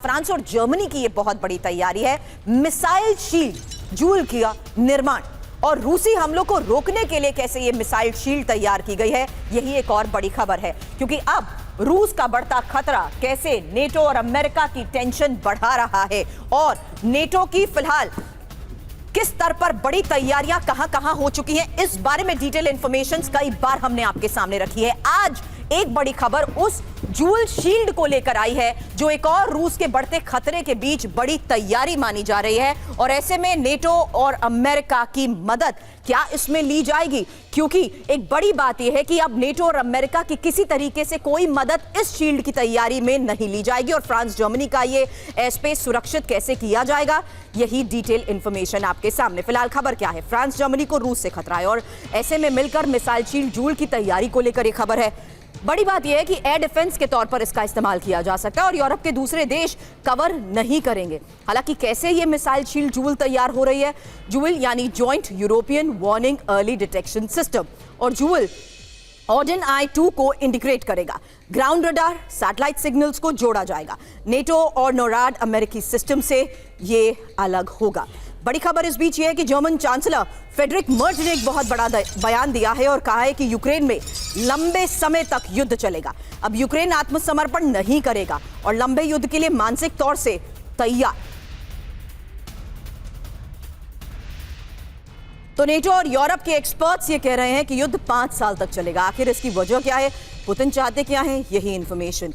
France और Germany की यह बहुत बड़ी तैयारी है मिसाइल शील्ड जूल का निर्माण और रूसी हमलों को रोकने के लिए कैसे यह मिसाइल शील्ड तैयार की गई है, यही एक और बड़ी खबर है। क्योंकि अब रूस का बढ़ता खतरा कैसे नेटो और अमेरिका की टेंशन बढ़ा रहा है और नेटो की फिलहाल किस स्तर पर बड़ी तैयारियां कहां हो चुकी हैं, इस बारे में डिटेल इंफॉर्मेशन कई बार हमने आपके सामने रखी है। आज एक बड़ी खबर उस जूल शील्ड को लेकर आई है जो एक और रूस के बढ़ते खतरे के बीच बड़ी तैयारी मानी जा रही है और ऐसे में नेटो और अमेरिका की मदद क्या इसमें ली जाएगी, क्योंकि एक बड़ी बात यह है कि अब नेटो और अमेरिका की किसी तरीके से कोई मदद इस शील्ड की तैयारी में नहीं ली जाएगी और फ्रांस जर्मनी का ये एयर स्पेस सुरक्षित कैसे किया जाएगा, यही डिटेल इंफॉर्मेशन आपके सामने। फिलहाल खबर क्या है, फ्रांस जर्मनी को रूस से खतरा है और ऐसे में मिलकर मिसाइल शील्ड जूल की तैयारी को लेकर यह खबर है। बड़ी बात यह है कि एयर डिफेंस के तौर पर इसका इस्तेमाल किया जा सकता है और यूरोप के दूसरे देश कवर नहीं करेंगे। हालांकि कैसे ये मिसाइल शील्ड जूल तैयार हो रही है, जूल यानी joint European warning early detection system और जूल ऑर्डन I2 को इंटीग्रेट करेगा। ग्राउंड रडार सैटेलाइट सिग्नल्स को जोड़ा जाएगा। नेटो और नोराड अमेरिकी सिस्टम से ये अलग होगा। बड़ी खबर इस बीच ये है कि जर्मन चांसलर फ्रेडरिक मर्ज ने एक बहुत बड़ा बयान दिया है और कहा है कि यूक्रेन में लंबे समय तक युद्ध चलेगा। अब यूक्रेन आत्मसमर्पण नहीं करेगा और लंबे युद्ध के लिए मानसिक तौर से तैयार। तो नेटो और यूरोप के एक्सपर्ट्स ये कह रहे हैं कि युद्ध 5 साल तक चलेगा। आखिर इसकी वजह क्या है, पुतिन चाहते क्या है, यही इंफॉर्मेशन।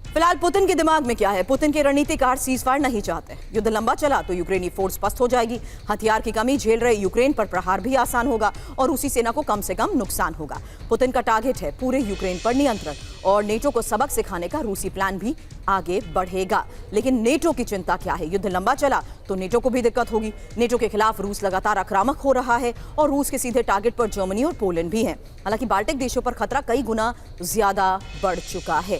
फिलहाल पुतिन के दिमाग में क्या है, पुतिन के रणनीतिकार सीजफायर नहीं चाहते। युद्ध लंबा चला तो यूक्रेनी फोर्स पस्त हो जाएगी, हथियार की कमी झेल रहे यूक्रेन पर प्रहार भी आसान होगा और रूसी सेना को कम से कम नुकसान होगा। पुतिन का टारगेट है पूरे यूक्रेन पर नियंत्रण और नेटो को सबक सिखाने का रूसी प्लान भी आगे बढ़ेगा। लेकिन नेटो की चिंता क्या है, युद्ध लंबा चला तो नेटो को भी दिक्कत होगी। नेटो के खिलाफ रूस लगातार आक्रामक हो रहा है और रूस के सीधे टारगेट पर जर्मनी और पोलैंड भी हैं। हालांकि बाल्टिक देशों पर खतरा कई गुना ज्यादा बढ़ चुका है।